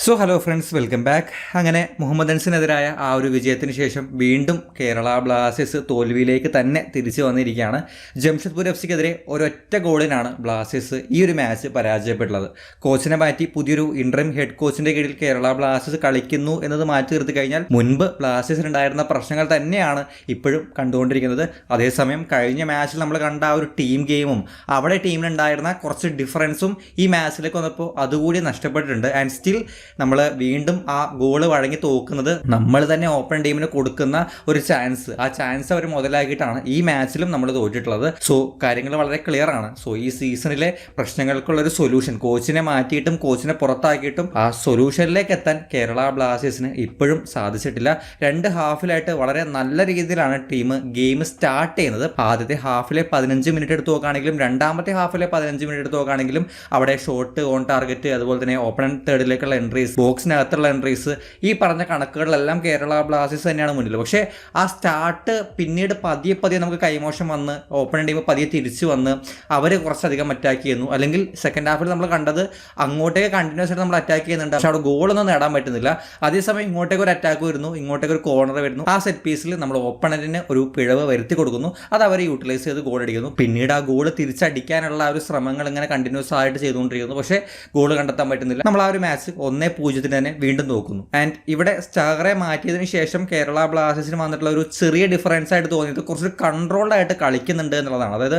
So hello friends, welcome back. അങ്ങനെ മുഹമ്മദ് അൻസിനെതിരായ ആ ഒരു വിജയത്തിന് ശേഷം വീണ്ടും കേരള ബ്ലാസ്റ്റേഴ്സ് തോൽവിയിലേക്ക് തന്നെ തിരിച്ചു വന്നിരിക്കുകയാണ്. ജംഷഡ്പൂർ എഫ് സിക്കെതിരെ ഒരൊറ്റ ഗോളിനാണ് ബ്ലാസ്റ്റേഴ്സ് ഈ ഒരു മാച്ച് പരാജയപ്പെട്ടുള്ളത്. കോച്ചിനെ മാറ്റി പുതിയൊരു ഇൻട്രീം ഹെഡ് കോച്ചിൻ്റെ കീഴിൽ കേരള ബ്ലാസ്റ്റേഴ്സ് കളിക്കുന്നു എന്നത് മാറ്റി നിർത്തി കഴിഞ്ഞാൽ മുൻപ് ബ്ലാസ്റ്റേഴ്സിനുണ്ടായിരുന്ന പ്രശ്നങ്ങൾ തന്നെയാണ് ഇപ്പോഴും കണ്ടുകൊണ്ടിരിക്കുന്നത്. അതേസമയം കഴിഞ്ഞ മാച്ചിൽ നമ്മൾ കണ്ട ആ ഒരു ടീം ഗെയിമും അവിടെ ടീമിനുണ്ടായിരുന്ന കുറച്ച് ഡിഫറൻസും ഈ മാച്ചിലേക്ക് വന്നപ്പോൾ അതുകൂടി നഷ്ടപ്പെട്ടിട്ടുണ്ട്. ആൻഡ് സ്റ്റിൽ നമ്മൾ വീണ്ടും ആ ഗോള് വഴങ്ങി തോക്കുന്നത് നമ്മൾ തന്നെ ഓപ്പൺ ടീമിന് കൊടുക്കുന്ന ഒരു ചാൻസ്, ആ ചാൻസ് അവർ മുതലാക്കിയിട്ടാണ് ഈ മാച്ചിലും നമ്മൾ തോറ്റിട്ടുള്ളത്. സോ കാര്യങ്ങൾ വളരെ ക്ലിയർ ആണ്. സോ ഈ സീസണിലെ പ്രശ്നങ്ങൾക്കുള്ളൊരു സൊല്യൂഷൻ കോച്ചിനെ മാറ്റിയിട്ടും കോച്ചിനെ പുറത്താക്കിയിട്ടും ആ സൊല്യൂഷനിലേക്ക് എത്താൻ കേരള ബ്ലാസ്റ്റേഴ്സിന് ഇപ്പോഴും സാധിച്ചിട്ടില്ല. രണ്ട് ഹാഫിലായിട്ട് വളരെ നല്ല രീതിയിലാണ് ടീം ഗെയിം സ്റ്റാർട്ട് ചെയ്യുന്നത്. ആദ്യത്തെ ഹാഫിലെ 15 മിനിറ്റ് എടുത്ത് നോക്കുകയാണെങ്കിലും രണ്ടാമത്തെ ഹാഫിലെ 15 മിനിറ്റ് എടുത്ത് നോക്കുകയാണെങ്കിലും അവിടെ ഷോട്ട് ഓൺ ടാർഗറ്റ്, അതുപോലെ തന്നെ ഓപ്പൺ തേർഡിലേക്കുള്ള എൻട്രീസ്, ബോക്സിനകത്തുള്ള എൻട്രീസ്, ഈ പറഞ്ഞ കണക്കുകളിലെല്ലാം കേരള ബ്ലാസ്റ്റേഴ്സ് തന്നെയാണ് മുന്നിൽ. പക്ഷേ ആ സ്റ്റാർട്ട് പിന്നീട് പതിയെ നമുക്ക് കൈമോശം വന്ന് ഓപ്പൺ ടീം പതിയെ തിരിച്ചു വന്ന് അവർ കുറച്ചധികം അറ്റാക്ക് ചെയ്യുന്നു. അല്ലെങ്കിൽ സെക്കൻഡ് ഹാഫിൽ നമ്മൾ കണ്ടത് അങ്ങോട്ടേക്ക് കണ്ടിന്യൂസ് ആയിട്ട് നമ്മൾ അറ്റാക്ക് ചെയ്യുന്നുണ്ട്, പക്ഷെ അവിടെ ഗോളൊന്നും നേടാൻ പറ്റുന്നില്ല. അതേസമയം ഇങ്ങോട്ടേക്ക് ഒരു അറ്റാക്ക് വരുന്നു, ഇങ്ങോട്ടേക്ക് ഒരു കോർണർ വരുന്നു. ആ സെറ്റ് പീസിൽ നമ്മൾ ഓപ്പണന്റിന് ഒരു പിഴവ് വരുത്തി കൊടുക്കുന്നു, അത് അവർ യൂട്ടിലൈസ് ചെയ്ത് ഗോൾ അടിക്കുന്നു. പിന്നീട് ആ ഗോൾ തിരിച്ചടിക്കാനുള്ള ഒരു ശ്രമങ്ങൾ ഇങ്ങനെ കണ്ടിന്യൂസ് ആയിട്ട് ചെയ്തുകൊണ്ടിരിക്കുന്നു. പക്ഷേ ഗോൾ കണ്ടെത്താൻ പറ്റുന്നില്ല. നമ്മൾ ആ ഒരു മാച്ച് 1-0 തന്നെ വീണ്ടും നോക്കുന്നു. ആൻഡ് ഇവിടെ സ്റ്റാറെ മാറ്റിയതിന് ശേഷം കേരള ബ്ലാസ്റ്റേഴ്സിന് വന്നിട്ടുള്ള ഒരു ചെറിയ ഡിഫറൻസ് ആയിട്ട് തോന്നിയത് കുറച്ച് കൺട്രോൾഡ് ആയിട്ട് കളിക്കുന്നുണ്ട് എന്നുള്ളതാണ്. അതായത്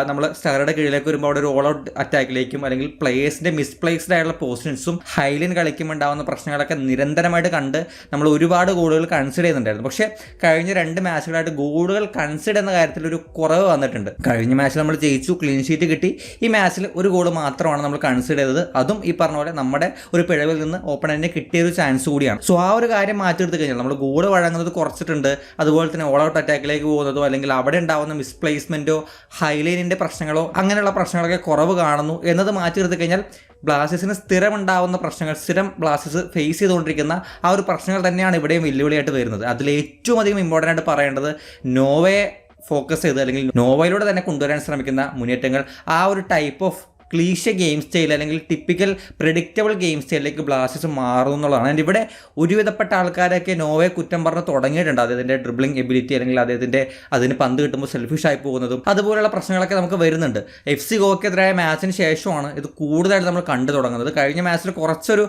നമ്മൾ സ്റ്റാറുടെ കീഴിലേക്ക് വരുമ്പോൾ അവിടെ ഒരു ഓൾ ഔട്ട് അറ്റാക്കിലേക്കും അല്ലെങ്കിൽ പ്ലേയേഴ്സിന്റെ മിസ്പ്ലേസ്ഡ് ആയിട്ടുള്ള പൊസിഷൻസും ഹൈലൈൻ കളിക്കുമ്പോൾ ഉണ്ടാകുന്ന പ്രശ്നങ്ങളൊക്കെ നിരന്തരമായിട്ട് കണ്ട് നമ്മൾ ഒരുപാട് ഗോളുകൾ കൺസിഡർ ചെയ്യുന്നുണ്ടായിരുന്നു. പക്ഷേ കഴിഞ്ഞ 2 മാച്ചുകളായിട്ട് ഗോളുകൾ കൺസിഡർ എന്ന കാര്യത്തിൽ ഒരു കുറവ് വന്നിട്ടുണ്ട്. കഴിഞ്ഞ മാച്ചിൽ നമ്മൾ ജയിച്ചു, ക്ലീൻ ഷീറ്റ് കിട്ടി. ഈ മാച്ചിൽ ഒരു ഗോൾ മാത്രമാണ് നമ്മൾ കൺസിഡർ ചെയ്തത്. അതും ഈ പറഞ്ഞ പോലെ നമ്മുടെ ഒരു പിഴവിൽ നിന്ന് ഓപ്പണന്റിന് കിട്ടിയ ഒരു ചാൻസ് കൂടിയാണ്. സോ ആ ഒരു കാര്യം മാറ്റിയെടുത്ത് കഴിഞ്ഞാൽ നമ്മൾ ഗോൾ വഴങ്ങുന്നത് കുറച്ചിട്ടുണ്ട്. അതുപോലെ തന്നെ ഓൾ ഔട്ട് അറ്റാക്കിലേക്ക് പോകുന്നതോ അല്ലെങ്കിൽ അവിടെ ഉണ്ടാവുന്ന മിസ്പ്ലേസ്മെന്റോ ഹൈലൈനിന്റെ പ്രശ്നങ്ങളോ അങ്ങനെയുള്ള പ്രശ്നങ്ങളൊക്കെ കുറവ് കാണുന്നു എന്നത് മാറ്റിയെടുത്ത് കഴിഞ്ഞാൽ ബ്ലാസ്റ്റേഴ്സിന് സ്ഥിരം ഉണ്ടാവുന്ന പ്രശ്നങ്ങൾ, സ്ഥിരം ബ്ലാസ്റ്റേഴ്സ് ഫേസ് ചെയ്തുകൊണ്ടിരിക്കുന്ന ആ ഒരു പ്രശ്നങ്ങൾ തന്നെയാണ് ഇവിടെയും വെല്ലുവിളിയായിട്ട് വരുന്നത്. അതിൽ ഏറ്റവും അധികം ഇമ്പോർട്ടൻ്റ് ആയിട്ട് പറയേണ്ടത് നോവയെ ഫോക്കസ് ചെയ്ത് അല്ലെങ്കിൽ നോവയിലൂടെ തന്നെ കൊണ്ടുവരാൻ ശ്രമിക്കുന്ന മുന്നേറ്റങ്ങൾ, ആ ഒരു type of cliche game style അല്ലെങ്കിൽ ടിപ്പിക്കൽ പ്രെഡിക്റ്റബിൾ ഗെയിം സ്റ്റൈലിലേക്ക് ബ്ലാസ്റ്റേഴ്സ് മാറുന്നു എന്നുള്ളതാണ്. ആൻഡ് ഇവിടെ ഒരുവിധപ്പെട്ട ആൾക്കാരൊക്കെ നോവയെ കുറ്റം പറഞ്ഞ് തുടങ്ങിയിട്ടുണ്ട്. അദ്ദേഹത്തിൻ്റെ ഡ്രിബ്ലിംഗ് എബിലിറ്റി അല്ലെങ്കിൽ അദ്ദേഹത്തിൻ്റെ അതിന് പന്ത് കിട്ടുമ്പോൾ സെൽഫിഷായി പോകുന്നതും അതുപോലുള്ള പ്രശ്നങ്ങളൊക്കെ നമുക്ക് വരുന്നുണ്ട്. FC ഗോവയ്ക്കെതിരായ മാച്ചിന് ശേഷമാണ് ഇത് കൂടുതലായിട്ട് നമ്മൾ കണ്ടു തുടങ്ങുന്നത്. കഴിഞ്ഞ മാച്ചിൽ കുറച്ചൊരു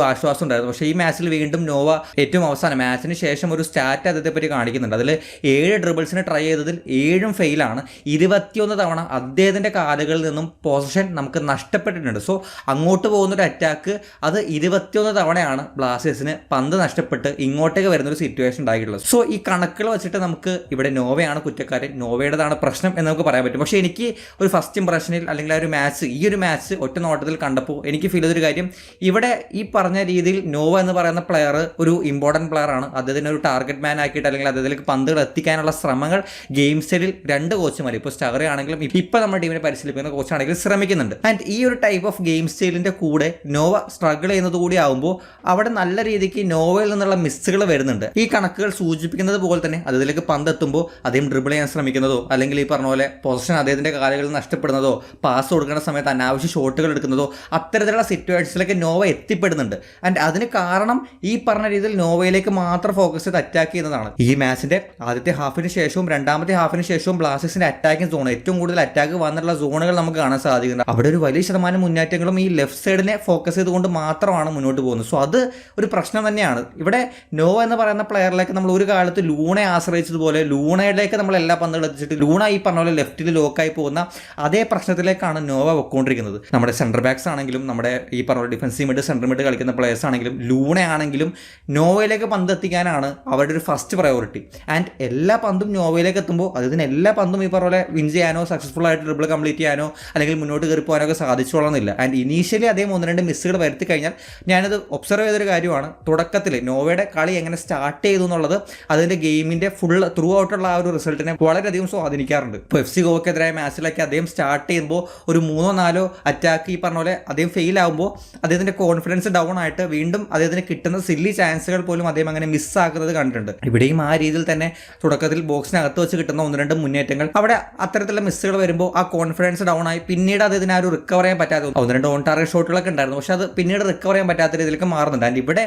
ആശ്വാസം ഉണ്ടായിരുന്നു. പക്ഷേ ഈ മാച്ചിൽ വീണ്ടും നോവ ഏറ്റവും അവസാനം മാച്ചിന് ശേഷം ഒരു സ്റ്റാറ്റ് അദ്ദേഹത്തെ പറ്റി കാണിക്കുന്നുണ്ട്. അതിൽ 7 ഡ്രിബിൾസിന് ട്രൈ ചെയ്തതിൽ 7 ഫെയിലാണ്. 21 തവണ അദ്ദേഹത്തിൻ്റെ കാലുകളിൽ നിന്നും പൊസിഷൻ നമുക്ക് നഷ്ടപ്പെട്ടിട്ടുണ്ട്. സോ അങ്ങോട്ട് പോകുന്നൊരു അറ്റാക്ക് അത് 21 തവണയാണ് ബ്ലാസ്റ്റേഴ്സിന് പന്ത് നഷ്ടപ്പെട്ട് ഇങ്ങോട്ടേക്ക് വരുന്നൊരു സിറ്റുവേഷൻ ഉണ്ടായിട്ടുള്ളത്. സോ ഈ കണക്കുകൾ വെച്ചിട്ട് നമുക്ക് ഇവിടെ നോവയാണ് കുറ്റക്കാരൻ, നോവയുടേതാണ് പ്രശ്നം എന്ന് നമുക്ക് പറയാൻ പറ്റും. പക്ഷേ എനിക്ക് ഒരു ഫസ്റ്റ് ഇംപ്രഷനിൽ അല്ലെങ്കിൽ ആ ഒരു മാച്ച്, ഈ ഒരു മാച്ച് ഒറ്റ നോട്ടത്തിൽ കണ്ടപ്പോൾ എനിക്ക് ഫീൽ ചെയ്തൊരു കാര്യം, ഇവിടെ ഈ പറഞ്ഞ രീതിയിൽ നോവ എന്ന് പറയുന്ന പ്ലെയർ ഒരു ഇമ്പോർട്ടൻറ്റ് പ്ലെയർ ആണ്. അദ്ദേഹത്തിന് ഒരു ടാർഗറ്റ് മാൻ ആക്കിയിട്ട് അല്ലെങ്കിൽ അദ്ദേഹത്തിലേക്ക് പന്തുകൾ എത്തിക്കാനുള്ള ശ്രമങ്ങൾ ഗെയിം സ്റ്റൈലിൽ 2 കോച്ചുമാർ, ഇപ്പോൾ സ്റ്റാറെ ആണെങ്കിലും ഇപ്പോൾ നമ്മുടെ ടീമിനെ പരിശീലിപ്പിക്കുന്ന കോച്ചാണെങ്കിലും ശ്രമിക്കുന്നുണ്ട്. ആൻഡ് ഈ ഒരു ടൈപ്പ് ഓഫ് ഗെയിം സ്റ്റൈലിൻ്റെ കൂടെ നോവ സ്ട്രഗിൾ ചെയ്യുന്നത് കൂടി ആകുമ്പോൾ അവിടെ നല്ല രീതിക്ക് നോവയിൽ നിന്നുള്ള മിസ്സുകൾ വരുന്നുണ്ട്. ഈ കണക്കുകൾ സൂചിപ്പിക്കുന്നത് പോലെ തന്നെ അതിലേക്ക് പന്ത് എത്തുമ്പോൾ അദ്ദേഹം ഡ്രിബിൾ ചെയ്യാൻ ശ്രമിക്കുന്നതോ അല്ലെങ്കിൽ ഈ പറഞ്ഞ പോലെ പൊസിഷൻ അദ്ദേഹത്തിൻ്റെ കാലുകളിൽ നഷ്ടപ്പെടുന്നതോ പാസ് കൊടുക്കുന്ന സമയത്ത് അനാവശ്യ ഷോട്ടുകൾ എടുക്കുന്നതോ അത്തരത്തിലുള്ള സിറ്റുവേഷൻസിലേക്ക് നോവ എത്തിപ്പെടുന്നുണ്ട്. ആൻഡ് അതിന് കാരണം ഈ പറഞ്ഞ രീതിയിൽ നോവയിലേക്ക് മാത്രം ഫോക്കസ് ചെയ്ത് അറ്റാക്ക് ചെയ്യുന്നതാണ്. ഈ മാച്ചിൻ്റെ ആദ്യത്തെ ഹാഫിന് ശേഷവും രണ്ടാമത്തെ ഹാഫിന് ശേഷവും ബ്ലാസ്റ്റേഴ്സിൻ്റെ അറ്റാക്കിംഗ് സോൺ, ഏറ്റവും കൂടുതൽ അറ്റാക്ക് വന്നിട്ടുള്ള സോണുകൾ നമുക്ക് കാണാൻ സാധിക്കുന്നുണ്ട്. അവിടെ ഒരു വലിയ ശതമാനം മുന്നേറ്റങ്ങളും ഈ ലെഫ്റ്റ് സൈഡിനെ ഫോക്കസ് ചെയ്തുകൊണ്ട് മാത്രമാണ് മുന്നോട്ട് പോകുന്നത്. സോ അത് ഒരു പ്രശ്നം തന്നെയാണ്. ഇവിടെ നോവ എന്ന് പറയുന്ന പ്ലെയറിലേക്ക് നമ്മൾ ഒരു കാലത്ത് ലൂണയെ ആശ്രയിച്ചതുപോലെ ലൂണയിലേക്ക് നമ്മൾ എല്ലാ പന്തുകളും എത്തിച്ചിട്ട് ലൂണ ഈ പറഞ്ഞ പോലെ ലെഫ്റ്റിൽ ലോക്കായി പോകുന്ന അതേ പ്രശ്നത്തിലേക്കാണ് നോവ വെക്കൊണ്ടിരിക്കുന്നത്. നമ്മുടെ സെൻറ്റർ ബാക്സ് ആണെങ്കിലും നമ്മുടെ ഈ പറഞ്ഞ ഡിഫൻസീവ് മിഡ്, സെൻറ്റർ മിഡ് കളിക്കുന്ന പ്ലേയേഴ്സ് ആണെങ്കിലും ലൂണയാണെങ്കിലും നോവയിലേക്ക് പന്ത് എത്തിക്കാനാണ് അവരുടെ ഒരു ഫസ്റ്റ് പ്രയോറിറ്റി. ആൻഡ് എല്ലാ പന്തും നോവയിലേക്ക് എത്തുമ്പോൾ അതിന് എല്ലാ പന്തും ഈ പറഞ്ഞ പോലെ വിൻ ചെയ്യാനോ സക്സസ്ഫുൾ ആയിട്ട് ഡ്രിബിൾ കംപ്ലീറ്റ് ചെയ്യാനോ അല്ലെങ്കിൽ മുന്നോട്ട് കയറി പോകാനൊക്കെ സാധിച്ചോളന്നില്ല. ആൻഡ് ഇനീഷ്യലി അദ്ദേഹം 1-2 മിസ്സുകൾ വരുത്തി കഴിഞ്ഞാൽ ഞാനത് ഒബ്സർവ് ചെയ്തൊരു കാര്യമാണ്, തുടക്കത്തിൽ നോവയുടെ കളി എങ്ങനെ സ്റ്റാർട്ട് ചെയ്തു എന്നുള്ളത് അതിൻ്റെ ഗെയിമിൻ്റെ ഫുൾ ത്രൂ ഔട്ടുള്ള ആ ഒരു റിസൾട്ടിനെ വളരെയധികം സ്വാധീനിക്കാറുണ്ട്. ഇപ്പോൾ FC ഗോവയ്ക്കെതിരായ മാച്ചിലൊക്കെ അദ്ദേഹം സ്റ്റാർട്ട് ചെയ്യുമ്പോൾ ഒരു 3-4 അറ്റാക്ക് ഈ പറഞ്ഞ പോലെ അദ്ദേഹം ഫെയിൽ ആകുമ്പോൾ അദ്ദേഹത്തിൻ്റെ കോൺഫിഡൻസ് ഡൗൺ ആയിട്ട് വീണ്ടും അദ്ദേഹത്തിന് കിട്ടുന്ന സില്ലി ചാൻസുകൾ പോലും അദ്ദേഹം അങ്ങനെ മിസ്സാക്കുന്നത് കണ്ടിട്ടുണ്ട്. ഇവിടെയും ആ രീതിയിൽ തന്നെ തുടക്കത്തിൽ ബോക്സിനകത്ത് വെച്ച് കിട്ടുന്ന 1-2 മുന്നേറ്റങ്ങൾ അവിടെ അത്തരത്തിലുള്ള മിസ്സുകൾ വരുമ്പോൾ ആ കോൺഫിഡൻസ് ഡൗൺ ആയി പിന്നീട് അദ്ദേഹത്തിന് ആ ഒരു റിക്കവർ ചെയ്യാൻ പറ്റാത്ത 1-2 ഓൺ ടാർഗറ്റ് ഷോട്ടുകളൊക്കെ ഉണ്ടായിരുന്നു. പക്ഷെ അത് പിന്നീട് റിക്കവർ ചെയ്യാൻ പറ്റാത്ത രീതിയിലേക്ക് മാറുന്നുണ്ട്. ആൻഡ് ഇവിടെ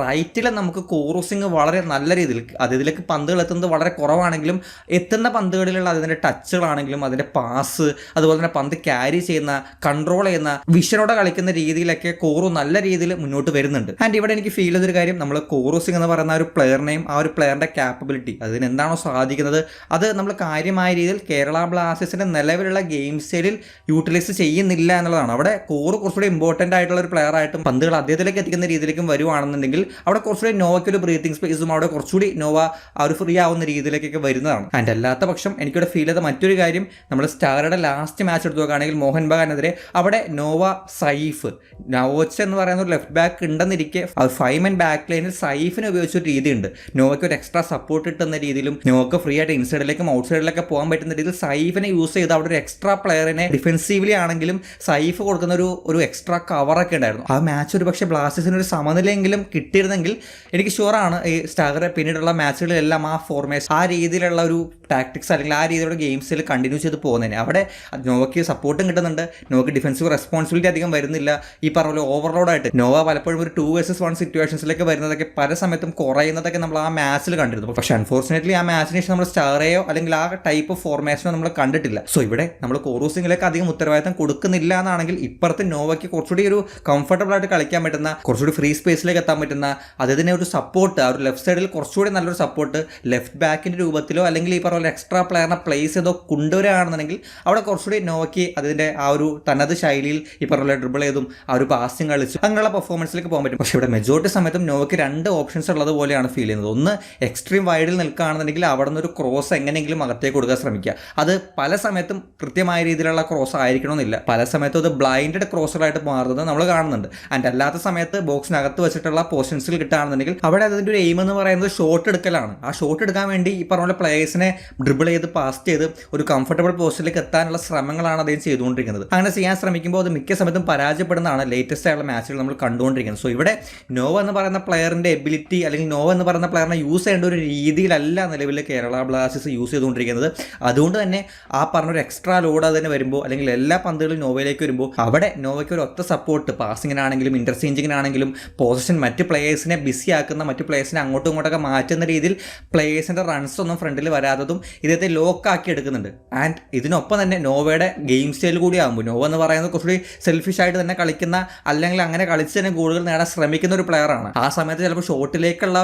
റൈറ്റിൽ നമുക്ക് കോറൂസിങ് വളരെ നല്ല രീതിയിൽ അതിലേക്ക് പന്തുകൾ എത്തുന്നത് വളരെ കുറവാണെങ്കിലും എത്തുന്ന പന്തുകളിലുള്ള അതിൻ്റെ ടച്ചുകളാണെങ്കിലും അതിൻ്റെ പാസ്, അതുപോലെ തന്നെ പന്ത് ക്യാരി ചെയ്യുന്ന, കൺട്രോൾ ചെയ്യുന്ന, വിഷനോടെ കളിക്കുന്ന രീതിയിലൊക്കെ കോറു നല്ല രീതിയിൽ മുന്നോട്ട് വരുന്നുണ്ട്. ആൻഡ് ഇവിടെ എനിക്ക് ഫീൽ ചെയ്തൊരു കാര്യം, നമ്മൾ കോറൂസിങ് എന്ന് പറയുന്ന ഒരു പ്ലെയറിനെയും ആ ഒരു പ്ലെയറിൻ്റെ ക്യാപ്പബിലിറ്റി അതിന് എന്താണോ സാധിക്കുന്നത് അത് നമ്മൾ കാര്യമായ രീതിയിൽ കേരള ബ്ലാസ്റ്റേഴ്സിൻ്റെ നിലവിലുള്ള ഗെയിം സ്റ്റൈലിൽ യൂട്ടിലൈസ് ചെയ്യുന്നില്ല എന്നുള്ളതാണ്. അവിടെ കോറ് കുറച്ചുകൂടി ഇമ്പോർട്ടൻ്റ് ആയിട്ടുള്ള ഒരു പ്ലെയർ ആയിട്ടും പന്തുകൾ അദ്ദേഹത്തിലേക്ക് എത്തിക്കുന്ന രീതിയിലേക്കും വരുവാണെന്നുണ്ടെങ്കിൽ അവിടെ കുറച്ചുകൂടി നോവയ്ക്ക് ഒരു ബ്രീത്തിങ് സ്പേസും അവിടെ കുറച്ചുകൂടി നോവ ആ ഒരു ഫ്രീ ആവുന്ന രീതിയിലേക്കൊക്കെ വരുന്നതാണ്. ആൻഡ് അല്ലാത്ത പക്ഷം എനിക്കിവിടെ ഫീൽ ചെയ്ത മറ്റൊരു കാര്യം, നമ്മൾ സ്റ്റാറുടെ ലാസ്റ്റ് മാച്ച് എടുത്ത് നോക്കുകയാണെങ്കിൽ മോഹൻ ബഗാനെതിരെ അവിടെ നോവ സൈഫ് നവോച്ച എന്ന് പറയുന്ന ഒരു ലെഫ്റ്റ് ബാക്ക് ഉണ്ടെന്നിരിക്കെ 5 മെൻ ബാക്ക് ലൈനിൽ സൈഫിനെ ഉപയോഗിച്ചൊരു രീതിയുണ്ട്. നോവയ്ക്ക് ഒരു എക്സ്ട്രാ സപ്പോർട്ട് കിട്ടുന്ന രീതിയിലും നോവയ്ക്ക് ഫ്രീ ആയിട്ട് ഇൻസൈഡിലേക്കും ഔട്ട് സൈഡിലേക്കും പോകാൻ പറ്റുന്ന രീതിയിൽ സൈഫിനെ യൂസ് ചെയ്ത് അവിടെ ഒരു എക്സ്ട്രാ പ്ലെയറിനെ ഡിഫെൻസീവ്ലി ആണെങ്കിലും സൈഫ് കൊടുക്കുന്ന ഒരു എക്സ്ട്രാ കവറൊക്കെ ഉണ്ടായിരുന്നു. ആ മാച്ച് ഒരു പക്ഷേ ബ്ലാസ്റ്റേഴ്സിന് ഒരു സമനിലയെങ്കിലും കിട്ടിയിരുന്നെങ്കിൽ എനിക്ക് ഷുവറാണ് ഈ സ്റ്റാഗറെ പിന്നീടുള്ള മാച്ചുകളിലെല്ലാം ആ ഫോർമേഷൻ ആ രീതിയിലുള്ള ഒരു ടാക്ടിക്സ് അല്ലെങ്കിൽ ആ രീതിയിലുള്ള ഗെയിംസിൽ കണ്ടിന്യൂ ചെയ്ത് പോകുന്നതിന് അവിടെ നോവയ്ക്ക് സപ്പോർട്ടും കിട്ടുന്നുണ്ട്, നോവയ്ക്ക് ഡിഫൻസീവ് റെസ്പോൺസിബിലിറ്റി അധികം വരുന്നില്ല. ഈ പറഞ്ഞ പോലെ ഓവർലോഡായിട്ട് നോവ പലപ്പോഴും ഒരു 2-1 സിറ്റുവേഷൻസിലേക്ക് വരുന്നതൊക്കെ പല സമയത്തും കുറയുന്നതൊക്കെ നമ്മൾ ആ മാച്ചിൽ കണ്ടിരുന്നു. പക്ഷേ അൺഫോർച്ചുനേറ്റ്ലി ആ മാച്ചിന് ശേഷം നമ്മൾ സ്റ്റാറയോ അല്ലെങ്കിൽ ആ ടൈപ്പ് ഓഫ് ഫോർമേഷനോ നമ്മൾ കണ്ടിട്ടില്ല. സോ ഇവിടെ നമ്മൾ കോറൂസിംഗിലേക്ക് അധികം ഉത്തരവാദിത്തം കൊടുക്കുന്നില്ല എന്നാണെങ്കിൽ ഇപ്പുറത്ത് നോവയ്ക്ക് കുറച്ചുകൂടി ഒരു കംഫർട്ടബിൾ ആയിട്ട് കളിക്കാൻ പറ്റുന്ന, കുറച്ചുകൂടി ഫ്രീ സ്പേസിലേക്ക് എത്താൻ പറ്റുന്ന, അതിന് ഒരു സപ്പോർട്ട് ആ ഒരു ലെഫ്റ്റ് സൈഡിൽ കുറച്ചുകൂടി നല്ലൊരു സപ്പോർട്ട് ലെഫ്റ്റ് ബാക്കിൻ്റെ രൂപത്തിലോ അല്ലെങ്കിൽ ഈ പറഞ്ഞ എക്സ്ട്രാ പ്ലെയറിനെ പ്ലേസ് ചെയ്തോ കൊണ്ടുവരികയാണെന്നുണ്ടെങ്കിൽ അവിടെ കുറച്ചുകൂടി നോവയ്ക്ക് അതിൻ്റെ ആ ഒരു തനത് ശൈലിയിൽ ഈ പറഞ്ഞ ഡ്രിബിൾ ചെയ്തും ആ ഒരു പാസിംഗ് കളിച്ചു അങ്ങനെയുള്ള പെർഫോമൻസിലേക്ക് പോകാൻ പറ്റും. പക്ഷേ ഇവിടെ മെജോറിറ്റി സമയത്തും നോവയ്ക്ക് 2 ഓപ്ഷൻസ് ഉള്ളതുപോലെയാണ് ഫീൽ ചെയ്യുന്നത്. ഒന്ന് എക്സ്ട്രീം വൈഡിൽ നിൽക്കുകയാണെന്നുണ്ടെങ്കിൽ അവിടെ നിന്നൊരു ക്രോസ് എങ്ങനെയെങ്കിലും അകത്തേക്ക് കൊടുക്കാൻ ശ്രമിക്കുക. അത് പല സമയത്തും കൃത്യമായ രീതിയിലുള്ള ക്രോസ് ആയിരിക്കണമെന്നില്ല, പല സമയത്തും അത് ബ്ലൈൻഡഡ് ക്രോസറായിട്ട് മാറുന്നത് നമ്മൾ കാണുന്നുണ്ട്. ആൻഡ് അല്ലാത്ത സമയത്ത് ബോക്സിനകത്ത് വെച്ചിട്ടുള്ള പൊസിഷൻസിൽ കിട്ടുകയാണെന്നുണ്ടെങ്കിൽ അവിടെ അതിൻ്റെ ഒരു എയിം എന്ന് പറയുന്നത് ഷോട്ട് എടുക്കലാണ്. ആ ഷോട്ട് എടുക്കാൻ വേണ്ടി ഈ പറഞ്ഞ പോലെ പ്ലേയേഴ്സിനെ ഡ്രിബിൾ ചെയ്ത് പാസ് ചെയ്ത് ഒരു കംഫർട്ടബിൾ പോസ്റ്റിലേക്ക് എത്താനുള്ള ശ്രമങ്ങളാണ് അദ്ദേഹം ചെയ്തുകൊണ്ടിരിക്കുന്നത്. അങ്ങനെ ചെയ്യാൻ ശ്രമിക്കുമ്പോൾ അത് മിക്ക സമയത്തും പരാജയപ്പെടുന്നതാണ് ലേറ്റസ്റ്റ് ആയുള്ള മാച്ചുകൾ നമ്മൾ കണ്ടുകൊണ്ടിരിക്കുന്നത്. സോ ഇവിടെ നോവ എന്ന് പറയുന്ന പ്ലെയറിൻ്റെ എബിലിറ്റി അല്ലെങ്കിൽ നോവ എന്ന് പറയുന്ന പ്ലെയറിനെ യൂസ് ചെയ്യേണ്ട ഒരു രീതിയിലല്ല നിലവിൽ കേരള ബ്ലാസ്റ്റേഴ്സ് യൂസ് ചെയ്തുകൊണ്ടിരിക്കുന്നത്. അതുകൊണ്ട് തന്നെ ആ പറഞ്ഞൊരു എക്സ്ട്രാ ലോഡ് അതിന് വരുമ്പോൾ അല്ലെങ്കിൽ എല്ലാ പന്തുകളും നോവയിലേക്ക് വരുമ്പോൾ അവിടെ നോവയ്ക്ക് ഒരു ഒറ്റ സപ്പോർട്ട് പാസിങ്ങിനാണെങ്കിലും ഇൻ്റർചേഞ്ചിങ്ങിനാണെങ്കിലും പൊസിഷൻ മറ്റ് പ്ലേയേഴ്സിനെ ബിസി ആക്കുന്ന, മറ്റ് പ്ലേയേഴ്സിനെ അങ്ങോട്ടും ഇങ്ങോട്ടൊക്കെ മാറ്റുന്ന രീതിയിൽ പ്ലേയേഴ്സിൻ്റെ റൺസ് ഒന്നും ഫ്രണ്ടിൽ വരാത്തതും ഇദ്ദേഹത്തെ ലോക്കാക്കി എടുക്കുന്നുണ്ട്. ആൻഡ് ഇതിനൊപ്പം തന്നെ നോവയുടെ ഗെയിം സ്റ്റൈൽ കൂടി ആകുമ്പോൾ നോവ എന്ന് പറയുന്നത് കുറച്ചുകൂടി സെൽഫിഷ് ആയിട്ട് തന്നെ കളിക്കുന്ന അല്ലെങ്കിൽ അങ്ങനെ കളിച്ച് തന്നെ ഗോളുകൾ നേടാൻ ശ്രമിക്കുന്ന ഒരു പ്ലെയറാണ്. ആ സമയത്ത് ചിലപ്പോൾ ഷോട്ടിലേക്കുള്ള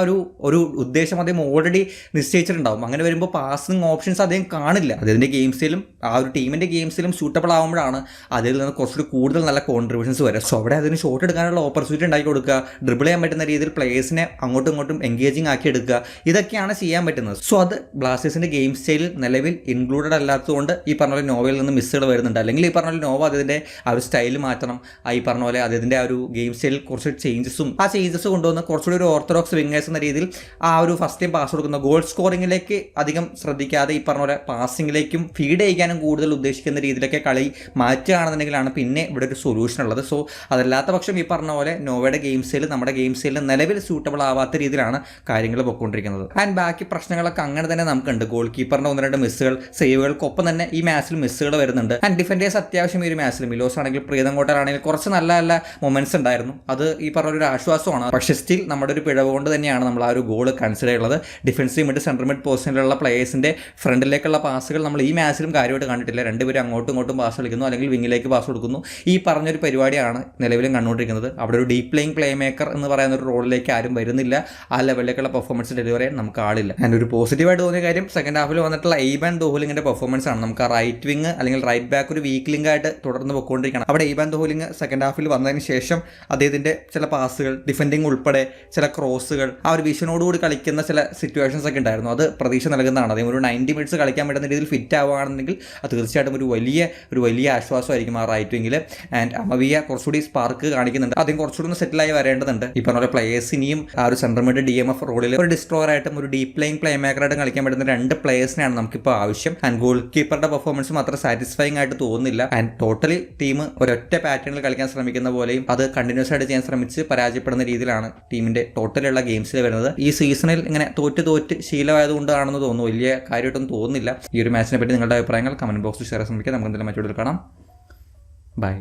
ഒരു ഉദ്ദേശം അദ്ദേഹം ഓൾറെഡി നിശ്ചയിച്ചിട്ടുണ്ടാവും. അങ്ങനെ വരുമ്പോൾ പാസിംഗ് ഓപ്ഷൻസ് അദ്ദേഹം കാണില്ല. അതിൻ്റെ ഗെയിം സ്റ്റൈലും ആ ഒരു ടീമിൻ്റെ ഗെയിം സ്റ്റൈലും സൂട്ടബിൾ ആകുമ്പോഴാണ് അതിൽ നിന്ന് കുറച്ചുകൂടി കൂടുതൽ നല്ല കോൺട്രിബ്യൂഷൻസ് വരും. സോ അവിടെ അതിന് ഷോട്ട് എടുക്കാനുള്ള ഓപ്പർച്യൂണിറ്റി ഉണ്ടാക്കി കൊടുക്കുക, ഡ്രിബിൾ ചെയ്യാൻ പറ്റുന്ന രീതിയിൽ പ്ലേയേഴ്സിനെ അങ്ങോട്ടും ഇങ്ങോട്ടും എൻഗേജിങ് ആക്കി എടുക്കുക, ഇതൊക്കെയാണ് ചെയ്യാൻ പറ്റുന്നത്. സോ അത് ബ്ലാസ്റ്റേഴ്സിൻ്റെ ഗെയിം സ്റ്റൈലിൽ നിലവിൽ ഇൻക്ലൂഡഡ് അല്ലാത്തതുകൊണ്ട് ഈ പറഞ്ഞ പോലെ നോവയിൽ നിന്ന് മിസ്സുകൾ വരുന്നുണ്ട്. അല്ലെങ്കിൽ ഈ പറഞ്ഞ പോലെ നോവ അതിൻ്റെ ആ ഒരു സ്റ്റൈൽ മാറ്റണം, ഈ പറഞ്ഞ പോലെ അതിൻ്റെ ആ ഒരു ഗെയിം സ്റ്റൈലിൽ കുറച്ച് ചേഞ്ചസ് കൊണ്ടുവന്ന് കുറച്ചുകൂടി ഒരു ഓർത്തഡോക്സ് വിങ്ങേഴ്സ് എന്ന രീതിയിൽ ആ ഒരു ഫസ്റ്റ് ടൈം പാസ് കൊടുക്കുന്ന ഗോൾ സ്കോറിങ്ങിലേക്ക് അധികം ശ്രദ്ധിക്കാതെ ഈ പറഞ്ഞ പോലെ പാസിങ്ങിലേക്കും ഫീഡ് ചെയ്യിക്കാനും കൂടുതൽ ഉദ്ദേശിക്കുന്ന രീതിയിലൊക്കെ കളി മാറ്റുകയാണെന്നുണ്ടെങ്കിലാണ് പിന്നെ ഇവിടെ ഒരു സൊല്യൂഷൻ ഉള്ളത്. സോ അതല്ലാത്ത പക്ഷം ഈ പറഞ്ഞ പോലെ നോവയുടെ ഗെയിം സ്റ്റൈൽ നമ്മുടെ ഗെയിം സ്റ്റൈലിൽ നിലവിൽ സ്യൂട്ടബിൾ ആവാത്ത രീതിയിലാണ് കാര്യങ്ങൾ പൊയ്ക്കൊണ്ടിരിക്കുന്നത്. ആൻഡ് ബാക്കി പ്രശ്നങ്ങളൊക്കെ അങ്ങനെ തന്നെ നമുക്കുണ്ട്. ഗോൾ കീപ്പറിൻ്റെ 1-2 മിസ്സുകൾ, സേവുകൾക്കൊപ്പം തന്നെ ഈ മാച്ചിൽ മിസ്സുകൾ വരുന്നുണ്ട്. ആൻഡ് ഡിഫൻഡേഴ്സ് അത്യാവശ്യം ഈ ഒരു മാച്ചിൽ മിലോസ് ആണെങ്കിൽ പ്രീതം കോട്ടലാണെങ്കിൽ കുറച്ച് നല്ല നല്ല മൊമെന്റ്സ് ഉണ്ടായിരുന്നു. അത് ഈ പറഞ്ഞ ഒരു ആശ്വാസമാണ്. പക്ഷേ സ്റ്റിൽ നമ്മുടെ ഒരു പിഴവ് കൊണ്ട് തന്നെയാണ് നമ്മൾ ആ ഒരു ഗോൾ കൺസിഡർ ചെയ്യുന്നത്. ഡിഫൻസീവ് മിഡ് സെൻട്രൽ മിഡ് പൊസിഷനിലുള്ള പ്ലേയേഴ്സിൻ്റെ ഫ്രണ്ടിലേക്കുള്ള പാസുകൾ നമ്മൾ ഈ മാച്ചിലും കാര്യമായിട്ട് കണ്ടിട്ടില്ല. രണ്ടുപേരും അങ്ങോട്ടും ഇങ്ങോട്ടും പാസ് കളിക്കുന്നു അല്ലെങ്കിൽ വിങ്ങിലേക്ക് പാസ് കൊടുക്കുന്നു. ഈ പറഞ്ഞൊരു പരിപാടിയാണ് നിലവിലും കണ്ടുകൊണ്ടിരിക്കുന്നത്. അവിടെ ഒരു ഡീപ് പ്ലേയിങ് പ്ലേ മേക്കർ എന്ന് പറയുന്ന ഒരു റോളിലേക്ക് ആരും വരുന്നില്ല. ആ ലെവലിലേക്കുള്ള പെർഫോമൻസ് ഡെലിവറി ചെയ്യാൻ നമുക്ക് ആളില്ല. ആൻഡ് ഒരു പോസിറ്റീവായിട്ട് തോന്നിയ കാര്യം സെക്കൻഡ് ഹാഫിൽ വന്നിട്ടുള്ള എയ്ബാൻ ദോഹലിങ്ങിൻ്റെ പെർഫോമൻസ് ആണ്. നമുക്ക് ആ റൈറ്റ് വിങ് അല്ലെങ്കിൽ റൈറ്റ് ബാക്ക് ഒരു വീക്ക് ലിങ്ക് ആയിട്ട് തുടർന്ന് പൊയ്ക്കൊണ്ടിരിക്കണം. അവിടെ എയ്ബാൻ ദോഹലിങ് സെക്കൻഡ് ഹാഫിൽ വന്നതിന് ശേഷം അദ്ദേഹത്തിൻ്റെ ചില പാസുകൾ, ഡിഫെൻഡിങ് ഉൾപ്പെടെ ചില ക്രോസുകൾ, ആ ഒരു വിഷനോടുകൂടി കളിക്കുന്ന ചില സിറ്റുവേഷൻസ് ഒക്കെ ഉണ്ടായിരുന്നു. അത് പ്രതീക്ഷ നൽകുന്നതാണ്. അദ്ദേഹം ഒരു 90 മിനിറ്റ്സ് കളിക്കാൻ പറ്റുന്ന രീതിയിൽ ഫിറ്റ് ആവുകയാണെന്നുണ്ടെങ്കിൽ അത് തീർച്ചയായിട്ടും ഒരു വലിയ ആശ്വാസമായിരിക്കും ആ റൈറ്റ് വിങ്ങിൽ. ആൻഡ് അമവിയ കുറച്ചുകൂടി സ്പാർക്ക് കാണിക്കുന്നുണ്ട്. അദ്ദേഹം കുറച്ചുകൂടി ഒന്ന് സെറ്റിലായി വരേണ്ടതുണ്ട്. ഈ പറഞ്ഞ പോലെ പ്ലേയേഴ്സ് ഇനിയും ആ ഒരു സെൻട്രൽ മിഡ് DMF റോളിൽ ഒരു ഡിസ്ട്രോയർ ആയിട്ടും ഒരു ഡീപ് പ്ലേയിങ് പ്ലേ മേക്കറായിട്ടും കളിക്കാൻ പറ്റുന്ന 2 പ്ലേയേഴ്സിനാണ് നമുക്കിപ്പോൾ ആവശ്യം. ആൻഡ് ഗോൾ കീപ്പറുടെ പെർഫോമൻസും അത്ര സാറ്റിസ്ഫൈങ് ആയിട്ട് തോന്നുന്നില്ല. ആൻഡ് ടോട്ടലി ടീം ഒരൊറ്റ പാറ്റേണിൽ കളിക്കാൻ ശ്രമിക്കുന്ന പോലെയും അത് കണ്ടിന്യൂസ് ആയിട്ട് ചെയ്യാൻ ശ്രമിച്ച് പരാജയപ്പെടുന്ന രീതിയിലാണ് ടീമിന്റെ ടോട്ടലുള്ള ഗെയിംസിൽ വരുന്നത്. ഈ സീസണിൽ ഇങ്ങനെ തോറ്റ് ശീലമായതുകൊണ്ടാണെന്ന് തോന്നുന്നു. വലിയ കാര്യമായിട്ടൊന്നും തോന്നുന്നില്ല. ഈ ഒരു മാച്ചിനെ പറ്റി നിങ്ങളുടെ അഭിപ്രായങ്ങൾ കമന്റ് ബോക്സിൽ ഷെയർ ശ്രമിക്കുക. നമുക്ക് എന്തെങ്കിലും മറ്റൊരു കാണാം. ബൈ.